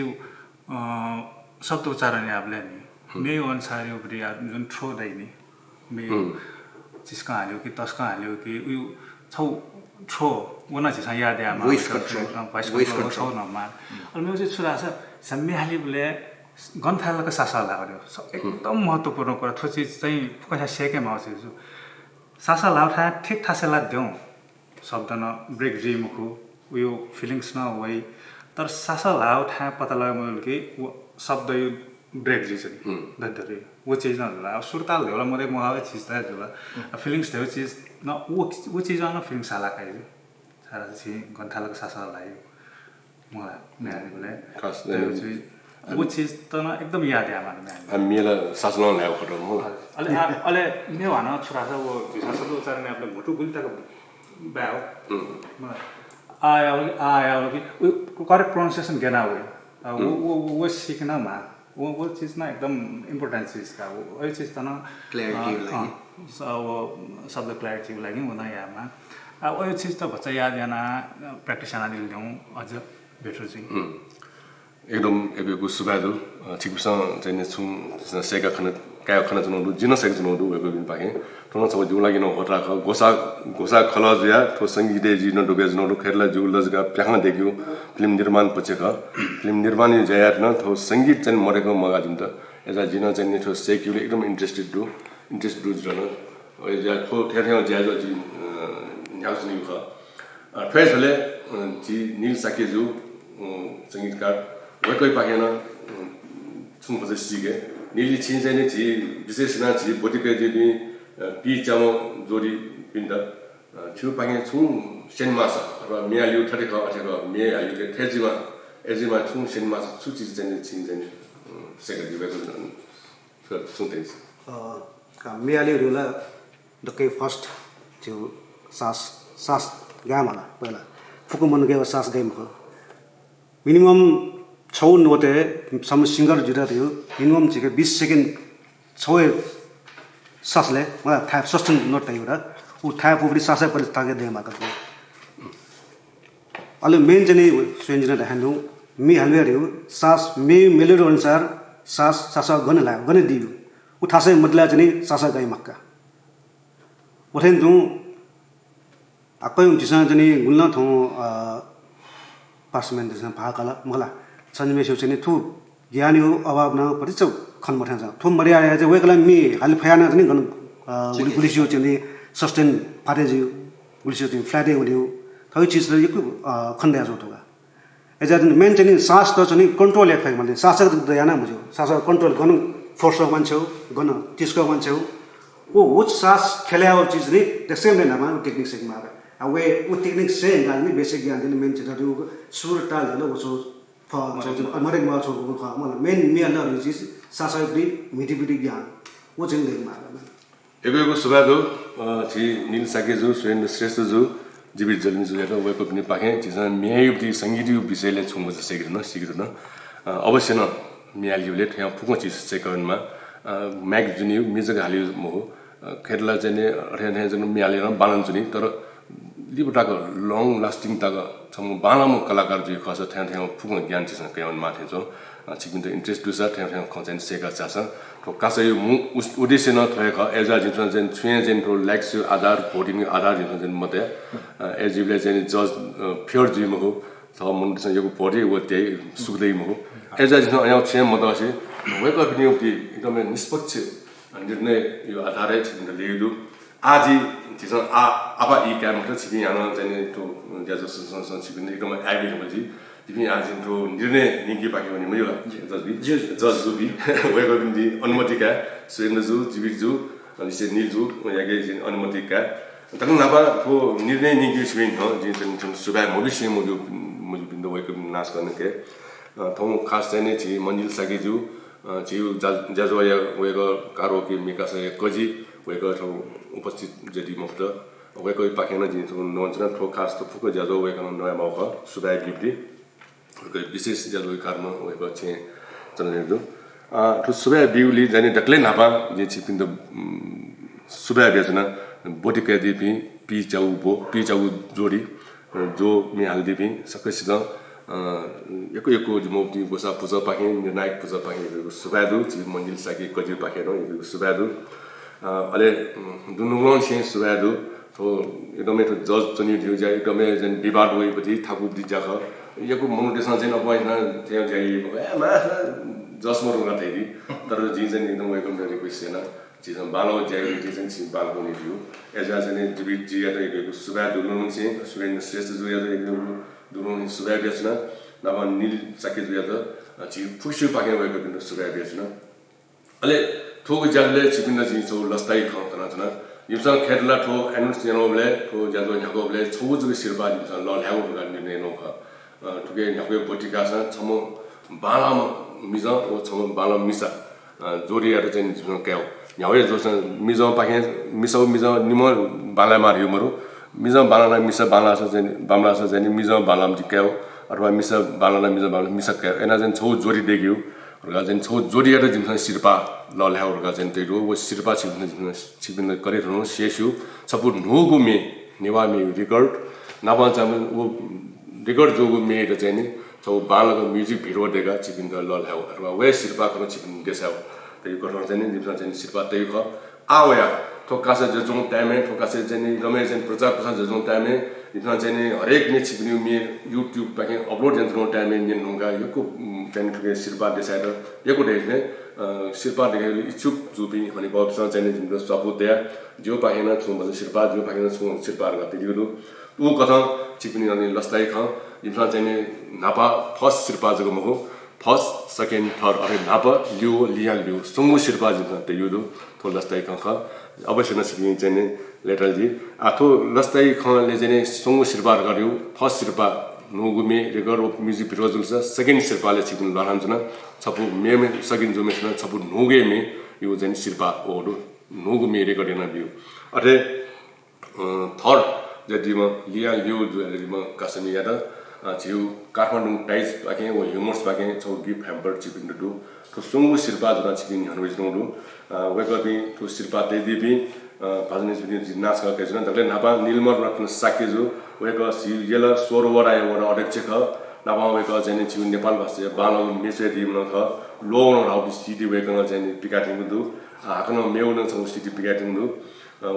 शब्द उच्चारण याबले नि मे अनुसार यो बडी जुन थ्रो दैनी मे जिसका हाल्यो कि तसका हाल्यो कि उयो छौ थ्रो वना चाहिँ याद आमा voice control छौ नमा अले म्युजिक सुई रासा सम्मे हालिबले गन्थालको सासा लाग्यो एकदम महत्त्वपूर्ण कुरा थो चीज चाहिँ कसै सेके माउसे सासा लाउठा ठीक ठासेला देऊ शब्द न ब्रेक जिमको उयो फिलिङ्स न वइ तर सासा लाउठा पत्ता लगाउनु कि शब्द यो ब्रेक जी चाहिँ दन्तरे वो चीज न होला सुरताल होला मले मगावे चीज त होला फिलिङ्स देउ चीज न वो चीज न फिलिङ्स आला काइ सारा चाहिँ गन्थालको सासा लाग्यो मलाई म्याले खास वो चीज त न एकदम याद आमा मेला सासलन ल्याउ खटो म अले मे भन छोरा छ वो सासलो उच्चारण आपले भुटु गुल्टाको बाउ आया कि करेक्ट प्रोनाउन्सिएसन गेना हो वो सिक्न मा वो चीज ना एकदम इम्पोर्टेन्ट चीज का वो चीज त न क्ल्यारिटी लागि शब्द क्ल्यारिटी लागि हुँदा यामा अब यो चीज त बच्चा याद याना प्र्याक्टिस आना दिल ल्याउँ अझ बेटर चाहिँ एकदम एबेको सुबादु छिकसँग चाहिँ छु सेका खन काय खन जुनदु जिन सेक जुनदु एबे बिन पाके थोन छ जु लागि न होटा ख गोसा खलजया थो संगीते जी न डोबे जुनदु खेरला जु लजगा प्याङ देख्यो फिल्म निर्माण पछि ख फिल्म निर्माण जयात न थो संगीत चाहिँ मरेको मगा जुन त एजा जिन चाहिँ थो सेक्युले एकदम इन्ट्रेस्टेड जन एजा थो ठेर ज्याजो जी न्याउसनि ख फेसले जी नील साकेजु संगीतकार वेकै पाकेन छुङ खोजे सिगे निली छिन चाहिँ छि विशेष न छि बोटिकै जेबी पी चामो जोडी पिन्द छु पाके छु सेनमास र मियालिउ ठटेको अथेको मियालिउ ठेजिमा एजिमा छु सेनमास छु चीज चाहिँ छिन चाहिँ सेकेन्ड दिएको छु त्यस मियालिउला दकै फर्स्ट त्यो सास गामला पहिला फुकुमन गयो सास गेम हो मिनिमम 6 नोटे सम सिंगर जुदा थियो मिनिमम चाहिँ 20 सेकेन्ड 6 सासले मलाई थाहा सस्टेन नोट एउटा उ थाहा पुग्री सासै पनि ताके देमा का अले मेन चाहिँ स्वेन्जिना ह्यान्डु मी हलवेरियो सास मे मेलोडी अनुसार सासा गन लाग्यो गन दियो उ थासै मदला चाहिँ सासा गई मक्का उठेन जु आकै जिसा चाहिँ गुल्न थौ पार्समेन्ट जसा भाकला मला सन्मेशो चाहिँ थु ज्ञानी हो अभाव न परिचौ खन मठा छ थु मरिया चाहिँ वेकला मी हाल फयाना चाहिँ गन गुलिसियो चाहिँ सस्टेन फाटेजियो गुलिसियो चाहिँ फ्ल्याटे हुलियो थै चीज र यकु खन्डया जो थोगा एजा मेन चाहिँ सास त चाहिँ कन्ट्रोल एक मैले सासक दयाना बुझ्यो सासक कन्ट्रोल गर्नु फोर्स मान्छौ गन त्यसको मान्छौ वो सास खेल्याओ चीज नि त्यसै नै नामा टेक्निक सिक्मा वे वो टेक्निक से गानी बेसिक ज्ञान दिन मेन चाहिँ त्यो सुर ताल न वो मरे मा छ मेन मेन न चीज सासक मिटिभिटी ज्ञान वो चाहिँ देमा एगो सुबादो छि नील साकेजु सुरेन्द्र श्रेष्ठ जु जीवित जलिन जु हेर वेको पनि पाके जिस मेयुक्ति संगीत विषयले छुम सिकिन अवश्य न मियालिउले त्यहाँ फुको चिज चेकनमा म्याग जुनि म्युजिक हाल्यो म खेतला चाहिँ अठ्यान चाहिँ मिहालेर बालन जुनि तर लिबटाको लङ लास्टिङ ताको छम बालाम कलाकार जुइ खस ठ्यां ठ्यां फुङ ज्ञान चाहिँ कयान माथे छ छिकिन त इन्ट्रेस्ट दुसा ठ्यां ठ्यां खचन सेका चास तो कासै मु उद्देश्य न थयख एजा जिन चाहिँ छुए जिन तो लाइक्स आधार भोटिङ आधार जिन चाहिँ मते एजिबले चाहिँ जज फ्योर जुइ मको त मुन चाहिँ यो भोटि व त्यही सुक्दै मको एजा जिन अया छे मदसे वेक अप नियुक्ति एकदमै निष्पक्ष निर्णय यो आधारित छिकिन लिइदु आजि जिसन आबा इ काम त छिकिन यान चाहिँ तो ज्याजो संसद छिकिन एकदमै आइबि भजी तिमी आज तो निर्णय निकी पाके भने मैले जज जुबी वेक अप दि अनुमतिका सुरेन्द्र जु जीवित जु अनि से नील जु यागे जिन अनुमतिका तक नाबा तो निर्णय निकी सुइन हो जिन सुबा भविष्य म बिन्दु वेक अप नाश गर्ने के थौ खास चाहिँ छि मन्जिल सागी जु जिउ जाजवाया वेक कारोके मिकासे कजी वेक थौ उपस्थित जति मुक्त वेक पाकेन जिन नवजना थौ खास त फुको जाजो वेक नयाँ मौका सुबा गिफ्टी विशेष जाजो कर्म वेक छे चनजु तो सुबा बिउली जाने डक्ले नापा जे छि पिन्द सुबा बेजना बोटिका दिपि पी चाउ जोडी जो मि हालदिपि सकसित एको जुमौती गोसा पूजा पाके निर्णायक पूजा पाके सुबादु छि मन्दिर साकी कजि पाके र सुबादु अले दुनुगन छे सुबादु तो एकदमै तो जज चनि दिउ जाय एकदमै जन विवाद होइपछि थाकु दिजा ख यको मोनेटेसन चाहिँ नपाइन त्यहाँ जाई मा जस मरु गथैदि तर जि चाहिँ एकदम वेलकम रिक्वेस्ट छैन जिस बालो जाई जि चाहिँ छि बाल पनि दिउ एजा चाहिँ जीवित जि या त सुबादु नुन चाहिँ सुरेन्द्र श्रेष्ठ जो या एकदम दुरुन सुबाय बेच्न नभा नील साके जुया त छि फुसु पाके भएको बिन्दु सुबाय बेच्न अले थोक जाले छिपिन जि छौ लस्ताई ख तना तना युसा खेतला थो एनुस जनोबले थो जाजो न्याकोबले छौ जुग सिरबा युसा ल ल्याउ गर्ने ने नो ख थुके न्याको पोटिका छ छमो बालाम मिजा ओ छमो बालाम मिसा जोरिया त चाहिँ जुन क्याउ न्याउ जोस मिजा पाके मिजा निम बाला मारियो मरु मिजा बालाला मिसा बाला छ चाहिँ बामला छ चाहिँ मिजा बालाम जिक्याउ अथवा मिसा बालाला मिजा बाला मिसा क्याउ एना चाहिँ छौ जोरी देग्यो रगा चाहिँ छौ जोरिया त जिमसा सिरपा ल ल्याउ रगा चाहिँ तेरो वो सिरपा छिबिन करे रहनु शेषु सपु नुगु मे निवामी रिकर्ड नभा चाहिँ वो रिकर्ड जोगु मे त चाहिँ नि छौ बालाको म्युजिक भिडियो देगा छिबिन ल ल्याउ अथवा वे सिरपा को छिबिन देसाउ त्यही गर्न चाहिँ नि जिमसा चाहिँ सिरपा त्यही ख आवया थोकासे जजों टाइम है थोकासे जने गमे जन प्रचार प्रसार जजों टाइम है इतना जने हरेक ने छिपनी में YouTube पाके अपलोड जन टाइम है निन होगा यको जन ठुके सिरपा डिसाइड यको देख्ने सिरपा देखे इच्छुक जुबी भने बब्स जने जिम्रो सपोर्ट दिया जो पाएन छु भने सिरपा जो पाएन छु सिरपा गति दियो उ कथा छिपनी अनि लस्ताई ख इतना जने नापा फर्स्ट सिरपा जको महो फर्स्ट सेकेन्ड थर्ड अरे नापा लियो सुंगु सिरपा जितना त यो थो लस्ताई ख अवश्य नसिकिन चाहिँ लेटर जी आथो लस्ताई खले चाहिँ सुंगु सिरपा गर्यो फर्स्ट सिरपा नुगुमे रेगर अफ म्युजिक भिडियो जुल्छ सेकेन्ड सिरपाले छिकिन लरान्छ छपु मेमे सकिन जुमेसन छपु नुगे मे यो चाहिँ सिरपा ओडो नुगुमे रेगर न बिउ अरे थर्ड जतिमा लिया लियो जुलेमा कासनी यादा छिउ काठमाडौँ टाइज पाके व ह्युमर्स पाके छौ गिफ्ट ह्याम्पर छिपिन दु तो सुंगु सिरपा जुना छिकिन हनुइज नोडु वेकपि तो सिरपा देबी भाजनिस बिन जिनास का केजन तले नापा नीलमर रत्न साकेजु वेक सियल सोरवरा एउटा अध्यक्ष ख नापा वेक चाहिँ छि नेपाल भाषा बालो मेसे दिम न ख लोन राउ सिटी वेक न चाहिँ पिकाटिङ दु हाकन मेउन छौ सिटी पिकाटिङ दु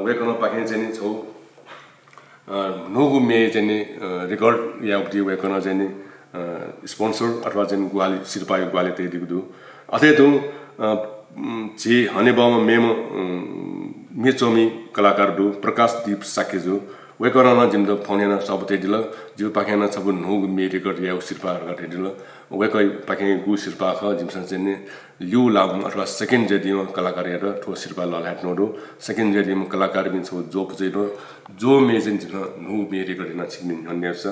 वेक न पाके चाहिँ छौ नोगु मे चाहिँ रेकर्ड या उति वेक न चाहिँ स्पोन्सर अथवा चाहिँ ग्वाली सिरपा ग्वाली ते दिगु दु अथे दु जी हनेबामा मेमो मिचोमी कलाकार दु प्रकाश दीप साकेजु वेकरना जिमद फोनेना सबते दिल जु पाखेना सब नुग मे रेकर्ड या सिरपा गटे दिल वेकै पाखे गु सिरपा ख जिमसन चाहिँ लिउ लाम अथवा सेकेन्ड जेदिम कलाकार या ठो सिरपा ललाट नोडो सेकेन्ड जेदिम कलाकार बिन छौ जो पजेरो जो मेजन जिम नुग मे रेकर्ड न छिमिन हन्यास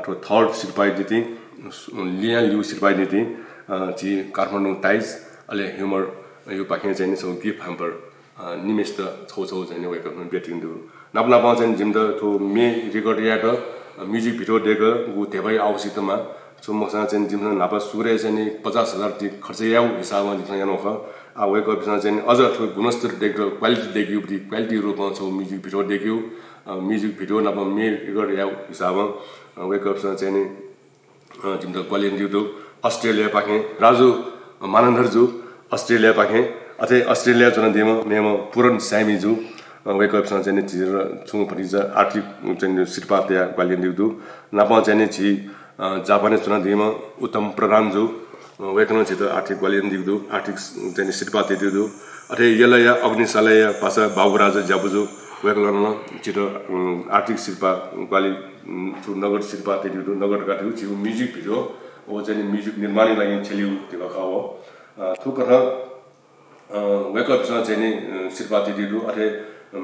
ठो थर्ड सिरपा दिति लिया लिउ सिरपा दिति जी काठमाडौँ टाइज अले ह्युमर यो पाखे चाहिँ छौ गिफ्ट ह्याम्पर निमेस्ट छौ चाहिँ वेक बेटिङ दु नापना चाहिँ जिमद थो मे रेकर्ड या म्युजिक भिडियो देग गु थेबै आवश्यकतामा मसँग चाहिँ जिमसँग नापा सुरे चाहिँ 50,000 ती खर्च याउ हिसाबमा जिमसँग यानो ख आ वेक अप चाहिँ अझ ठो गुणस्तर देख्यो क्वालिटी देख्यो क्वालिटी रूपमा छ म्युजिक भिडियो देख्यो म्युजिक भिडियो नापा मे गर याउ हिसाबमा वेक अप चाहिँ नि जिमसँग क्वालिटी दियो अस्ट्रेलिया पाखे राजु मानन्दरजु अस्ट्रेलिया पाखे अथे अस्ट्रेलिया जुन दिमा मेमा पुरन स्यामीजु वेक अप चाहिँ चिर छु फरिज आर्थिक चाहिँ सिरपा त्या क्वालिटी दियो नापा चाहिँ छि जापानिज जुन दिमा उत्तम प्रधानजु वेकन छित आर्थिक क्वालिटी दियो आर्थिक चाहिँ सिरपा दियो अथे यलया अग्निशालय पासा बाबुराज ज्याबुजु वेकलन छित आर्थिक सिरपा क्वालिटी नगर सिरपा दियो नगर गाथ्यो छि म्युजिक भिडियो ओ चाहिँ म्युजिक निर्माण लागि छेलिउ त्यो खा हो थुकर वेक अप चाहिँ नि सिरपा दियो अथे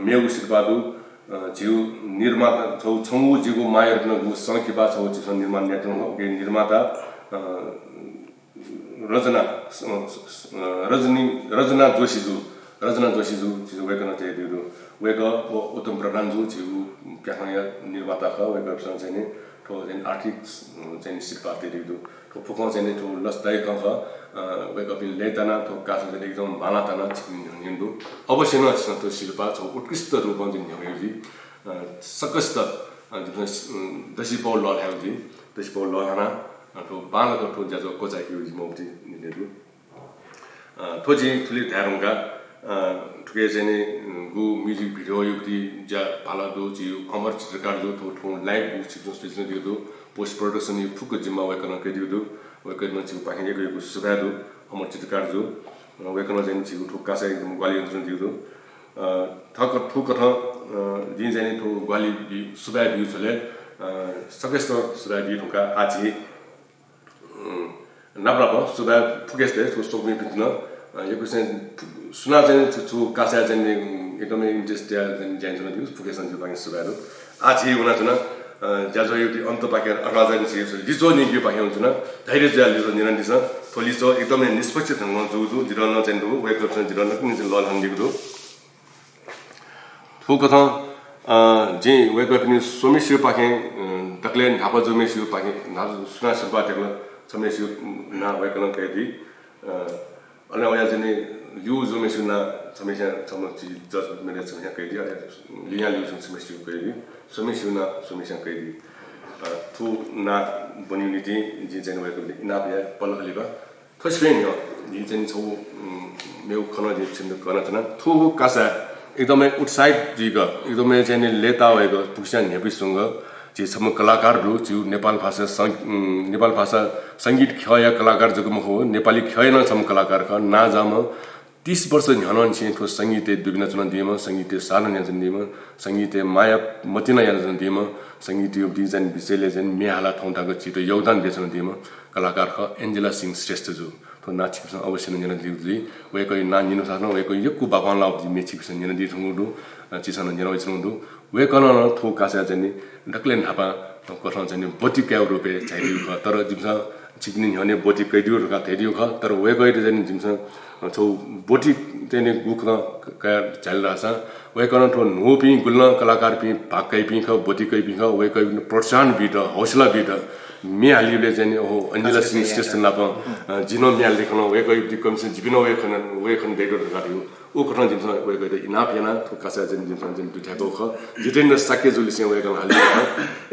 मेउ सिरपा दु जिउ निर्माता छौ छंगु जिगु मायर न संखिबा छौ जिस निर्माण नेतृत्व के निर्माता रजना जोशीजु जिउ वेकन चाहिँ दियो वेक उत्तम प्रधान जु जिउ क्याखया निर्माता ख वेक अप चाहिँ नि ठो चाहिँ आर्थिक चाहिँ सिरपा दियो ठो फुकौ चाहिँ ठो लस्दाय ख वेक अप इन लेतना ठो कास चाहिँ एकदम बालातना हिन्दू अवश्य न त्यो शिल्पा छ उत्कृष्ट रूपमा चाहिँ न्याउजी सकस्त दसी पौ ल ह्याउजी दसी पौ ल हाना ठो बालको ठो ज्याजो कोचाकी उजी मौजी निलेदु थोजी थुली धारुङका ठुके चाहिँ नि गु म्युजिक भिडियो युक्ति ज्या भालादु जिउ अमर चित्रकार जो ठो ठो लाइभ चित्र स्टेसन दियो पोस्ट प्रोडक्सन यु फुक जिम्मा वेकन के दियो वेकन छि पाखे गएको सुबादु अमर चित्रकार जो वेकन चाहिँ छि ठो कासा एकदम ग्वाली यन्त्र दियो थक ठुक थ जिन चाहिँ ठो ग्वाली सुबा बिउ छले सकस्त सुबा बिउ ठोका आछि नाब्राब सुबा फुकेस्ते ठो सोक्ने पिट्न यो चाहिँ सुना चाहिँ छु कासा चाहिँ एकदमै इन्ट्रेस्ट जान्छ दिउ फुकेसन जो पाके सुबादु आछि उना छन ज्याजो युति अन्त पाकेर अराजन छि लिजो निग्यो पाके हुन्छ न धैर्य ज्या लिजो निरन्दिस थोलिसो एकदमै निष्पक्ष ढंगमा जुदु जिरन चाहिँ दु वेक अप चाहिँ जिरन पनि चाहिँ लल हंगिको दु थुक थ जे वेक अप नि सोमिसियो पाके तकले हापा जोमेसियो पाके ना सुना सुबा तकले सोमिसियो ना वेक न केदी अनि वया चाहिँ यु जोमेसियो ना सोमिसियो समछि जज मेले चाहिँ केदी लिया लिउ सोमिसियो केदी सोमिसियो ना सोमिसियो केदी थु ना बनिउनिटी जे चाहिँ वेक अप इनाबिया पलखलिबा थस्वेन यो जे चाहिँ छौ मेउ खन जे छिन्द कन तना थु कासा एकदमै उत्साहित जिग एकदमै चाहिँ लेता भएको पुक्सान नेपिसँग जे सम कलाकारहरु जो नेपाल भाषा संगीत खया कलाकार जगम हो नेपाली खयन सम कलाकार ख ना जाम 30 वर्ष न्हनन छ ठो संगीत दुबिना चुन दिएमा संगीत सानन जन दिएमा संगीत माया मतिना जन दिएमा संगीत यो डिजाइन विषयले चाहिँ मेहाला ठौटाको चितो योगदान बेचन दिएमा कलाकार ख एन्जेला सिंह श्रेष्ठ जो तो नाचिक अवश्य न दिउली वेको ना निनु सानो वेको यकु बाबान लाउ मेचिक सन निन दि थंगुदु चिसन निन वइसनुदु वेको न थो कासा चाहिँ डक्लेन हापा कथन चाहिँ बोटी क्याउ रुपे चाहिदिउ ख तर जिमसा चिकनि हने बोटी कैदिउ रका थेदिउ ख तर वेको चाहिँ जिमसा छौ बोटी चाहिँ गुख का चल रहा वेको न थो नोपि गुल्न कलाकार पि भाकै पि ख बोटी कै पि ख वेको प्रोत्साहन बिट हौसला बिट मियालिले चाहिँ ओ अन्जिला सिंह स्टेसन लाप जिनो मियाल लेखन वेको दि कमिसन जिबिनो वेखन डेटो गादियो ओ कथन जिमस वेको द इनाफ याना थु कासा चाहिँ जिमस चाहिँ दुठाको ख जितेन्द्र साके जुलिसिङ वेको हालि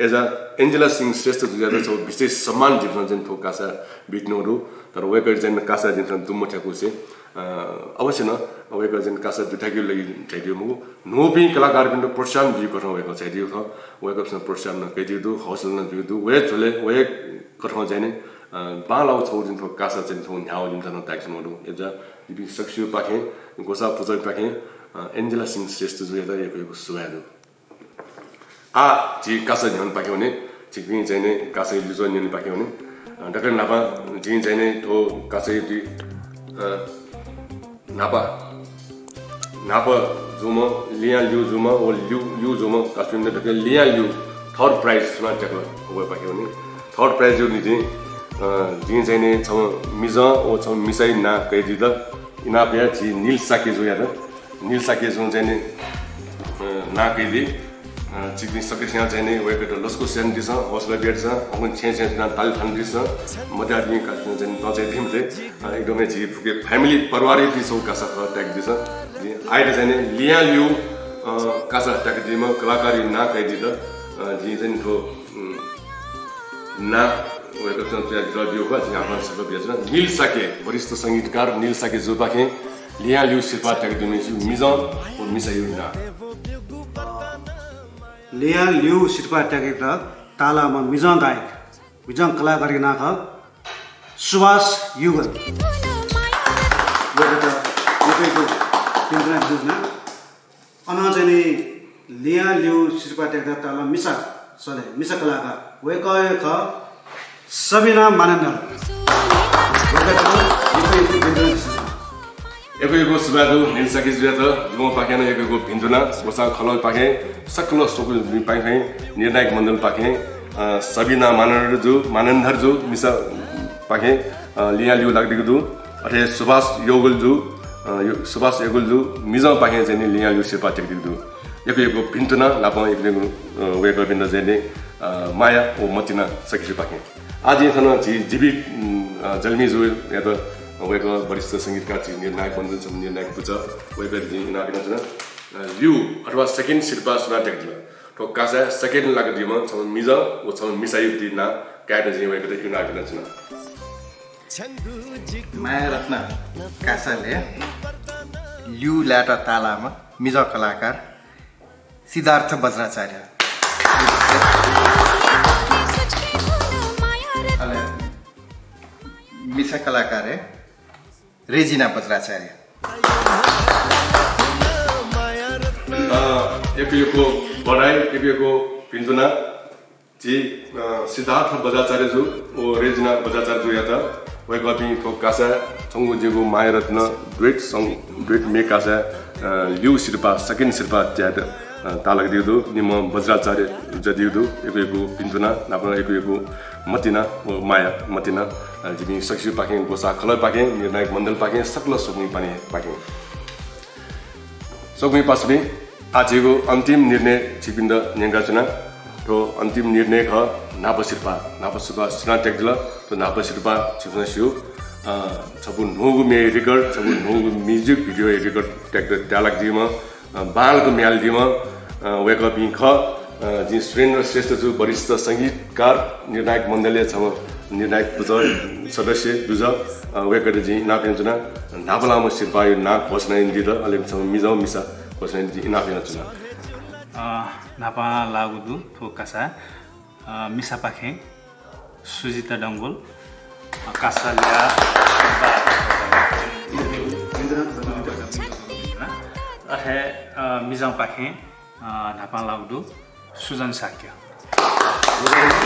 as a Angela Singh Shrestha जुयादा छ विशेष सम्मान जिमस चाहिँ थु कासा बिट्नोरु तर वेको चाहिँ कासा जिमस दुमठ्याको से अवश्य न वेको चाहिँ कासा दुठाको लागि चाहिदियो मु नोपि कलाकार पनि प्रोत्साहन दियो कथन वेको चाहिदियो ख वेको चाहिँ प्रोत्साहन न कैदियो हौसला न दियो वे झले वे कथन चाहिँ नि बालाउ छौदिन थो कासा चाहिँ थो न्याउ दिन न ताक्समहरु एजा दिबि सक्सियो पाखे गोसा पुजै पाखे एन्जेला सिंह श्रेष्ठ जुयादाएको सुवादु आ जी कासा न्याउ पाखे भने चिकनि चाहिँ नि कासा लिजो न्याउ पाखे भने डक्टर नापा जी चाहिँ नि थो कासा दि नापा जुमा लिया लिउ जुमा ओ लिउ जुमा कास्मिन डक्टर लिया लिउ थर्ड प्राइज सुना जको हो पाखे भने थर्ड प्राइज जो नि जिन चाहिँ नि छ मिजा ओ छ मिसाइ ना कैदि द इनापिया जी नील साके जो याद नील साके जो चाहिँ नि ना कैदि 지금 석기시간 전에 왜 그래 러스코 센디서 오슬라비에서 혹은 첸첸이나 달탄디서 모다니 같은 전 도저히 힘들 이러면 지 북의 패밀리 바로아리 디소 가서 딱디서 아이들 전에 리알유 가서 딱디면 클라카리 나 까디다 지는 나 왜 그런 라디오가 지금 아마 서비스나 닐사케 वरिष्ठ संगीतकार नीलसाके जोपाखे लियाल्यु शिल्पा ट्यागदिमेसु मिजन और मिसायुना लिया लिउ शिल्पा ट्यागेर तालामा मिजन दायक मिजन कलाकार नाख सुभाष युगल वेगटा युगको तिनजना बुझ्न अनाजनी लिया लिउ शिल्पा ट्यागेर ताला मिसा सले मिसा कलाकार वेक सबिना मानन्दर एकोको सुबादु नीलसाके जुयात जुम पाखेन एकोको भिन्दुना गोसा खलल पाखे सकल सोकु पाखे निर्णायक मण्डल पाखे सबिना मानन्दर जो मिसा पाखे लियालिउ लाग्दिगु अथे सुभाष योगुल जो मिजा पाखे जने लियालिउ सेपा टेक्दिगु एकोको भिन्दुना लापा एकोको वेक भिन्द जने माया ओ मतिना सकिसु पाखे आज यथन जीवित जल्मी जो या त वेक वरिष्ठ संगीतकार निर्णायक मण्डल छ निर्णायक पुछ वेक इना बिना लिउ अथवा सेकेन्ड शिल्पा सुना टेक्दिला तो कासा सेकेन्ड लाग्दिमा छ मिजा ओ छ मिसायु दिना काट जे वेक इना बिना छ माया रत्न कासाले लिउ ल्याटा तालामा मिजा कलाकार सिद्धार्थ बज्राचार्य मिसा कलाकार है रेजिना बज्राचार्य एपिएको बडाई एपिएको पिन्दुना जी सिद्धार्थ बज्राचार्य जो ओ रेजिना बज्राचार्य जो याता वे गपि तो कासा छंगु जेगु मायरत्न दुएट मे कासा लिउ शिल्पा सेकेन्ड शिल्पा त्याद तालक दिदु निम बज्राचार्य जदिदु एपिएको पिन्दुना नापन एपिएको मतिना माया मतिना जिमी सक्सु पाके गोसा खलय पाके निर्णायक मण्डल पाके सकल सुग्नी पानी पाके सुग्नी पासबे आजको अन्तिम निर्णय छिपिन्द नेंगा चुना तो अन्तिम निर्णय ख नापशिल्पा सुना टेक्दिला तो नापशिल्पा छिपन सिउ छबु नोगु मे रेकर्ड छबु नोगु म्युजिक भिडियो रेकर्ड टेक्द त्यालक दिमा बालको म्याल दिमा वेक अप ख जी सुरेन्द्र श्रेष्ठ जो वरिष्ठ संगीतकार निर्णायक मण्डलले छ निर्णायक सदस्य दुज वेकर जी नापेन चुना नापलाम शिल्पा ना घोषणा दिद अलिम छ मिजाउ मिसा घोषणा जी नापेन चुना नापा लागुदु थोकासा मिसा पाखे सुजिता डंगोल कासालिया अहे मिजाउ पाखे नापा लागुदु सुजन साक्य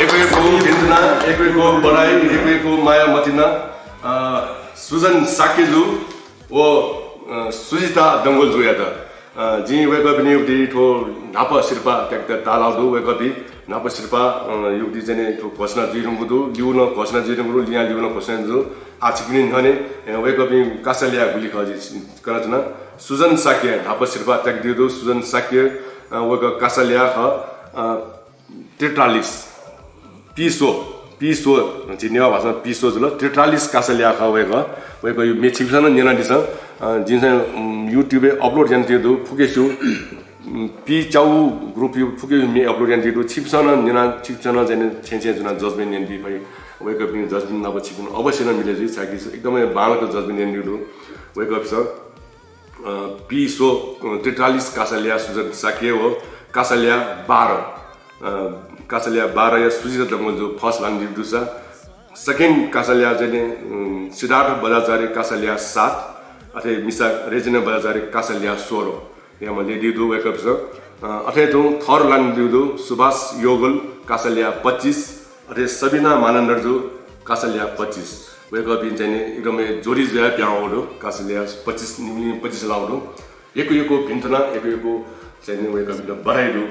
एकको भिन्दुना एकको बडाई एकको माया मतिना सुजन साक्यजु ओ सुजिता डंगोल जो याता जी वेक पनि युक्ति ठो नाप शिल्पा ट्याक्ट तालाउदु वेक पनि नाप शिल्पा युक्ति जने ठो घोषणा दिरुङगु लिउन घोषणा दिरुङगु लिया लिउन घोषणा जो आछिकिन भने वेक पनि कासलिया गुली खजी करजना सुजन साक्य नाप शिल्पा ट्याक्ट दिदु सुजन साक्य वेक कासलिया ख टेट्रालिस पिसो जिनेवा भाषा पिसो जुल टेट्रालिस कासलिया ख वेक यो मेछिसन नेना दिस जिन युट्युब अपलोड जानते दु फुकेसु पी चाउ ग्रुप यु फुके मे अपलोड जानते दु छिपसन नेना छिपसन जने छेछे जुना जजमेन्ट नेन्दी भई वेक अप जजमेन्ट नब छिपन अवश्य न मिले जि साकी एकदमै बालको जजमेन्ट नेन्दी दु वेक अप छ पिसो टेट्रालिस कासलिया सुजन साके हो कासलिया 12 या सुजिता डंगोल जो फर्स्ट लाइन दिदुसा सेकेन्ड कासलिया जने सिद्धार्थ बज्राचार्य कासलिया 7 अथे मिसा रेजिना बज्राचार्य कासलिया 16 यहाँ मैले दिदु वेकअप छ अथे तो थर्ड लाइन दिदु सुभाष योगल कासलिया 25 अथे सबिना मानन्दर जो कासलिया 25 वेकअप जने एकदमै जोडी ज्या प्याउडो कासलिया 25 लाउडो एको भिन्तना एको चाहिँ वेकअप बढाइदु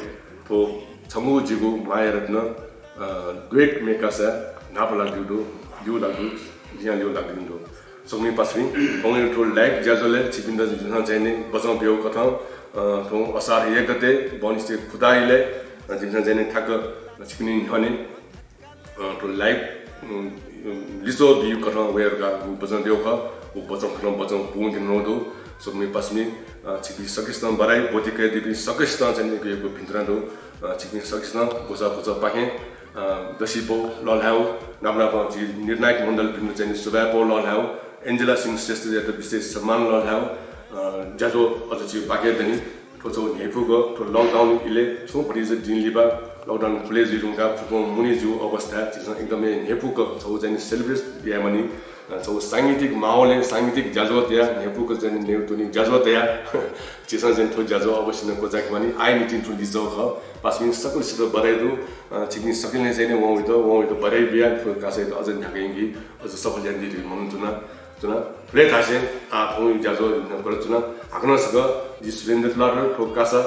तो छमु जिगु मायरत्न दुएट मेकासा नापला दिदु यो लाग्दु जिया लिउ लाग्दु Sokmi pasmi only to like jazole chipinda jina jene bazang bio katha to asar yekate boniste khudaile jina jene thak chipini hone to like liso biu katha where ga bazang bio kha bazang khram bazang pung din nodo Sokmi pasmi chipi sakistan barai botika dibi sakistan jene ko pindran do chipi sakistan gosa gosa pahe dasipo lolhau namra ji निर्णायक मण्डल बिन्दु चाहिँ सुबापो ललहाउ एन्जेला सिंह श्रेष्ठ विशेष सम्मान ललहाउ जाजो अझ चाहिँ बाकेदनी ठोचो नेफुको ठो लकडाउन इले छो परि चाहिँ दिनलिबा लकडाउन खुले जिरुङका फुको मुनि जु अवस्था चाहिँ एकदमै नेफुको छौ चाहिँ सेलिब्रेट यामनी छौ सांगीतिक माहौलले सांगीतिक जाजो त्या नेफुको चाहिँ नेउतुनी जाजो त्या चिसा चाहिँ ठो जाजो अवश्य न कोजाक मानी आइ मिटिङ ठो लिजो ख पासमिन सकल सित बराइदु चिकनी सकिने चाहिँ वौ बराइ बिया कासै अझ न्याकेंगी अझ सफल यान्दी मनुतुना तुना प्ले थासे आ थौ जाजो नगरतुना हाकन सग जि सुरेन्द्र लार ठो कासा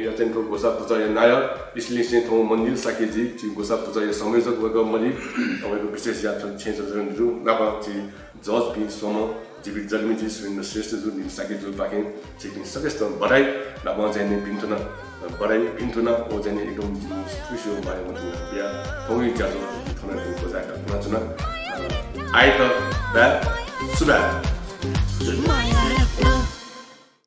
या चाहिँ ठो गोसा पूजा या नाय इसलिए चाहिँ थौ मन्दिर साकेजी जि गोसा पूजा या संयोजक वर्ग मलि अबको विशेष यात्रा चेन्ज जरु नापा जि जज बि सोम जीवित जन्मी जी सुरेन्द्र श्रेष्ठ जु नि साके जु पाके चिकनी सकस्त बराइ नापा चाहिँ नि बिन्तुना बराइ बिन्तुना ओ चाहिँ एकदम खुसी भयो मत या थौ जाजो थना को जाका नचुना आइ त बा सुबा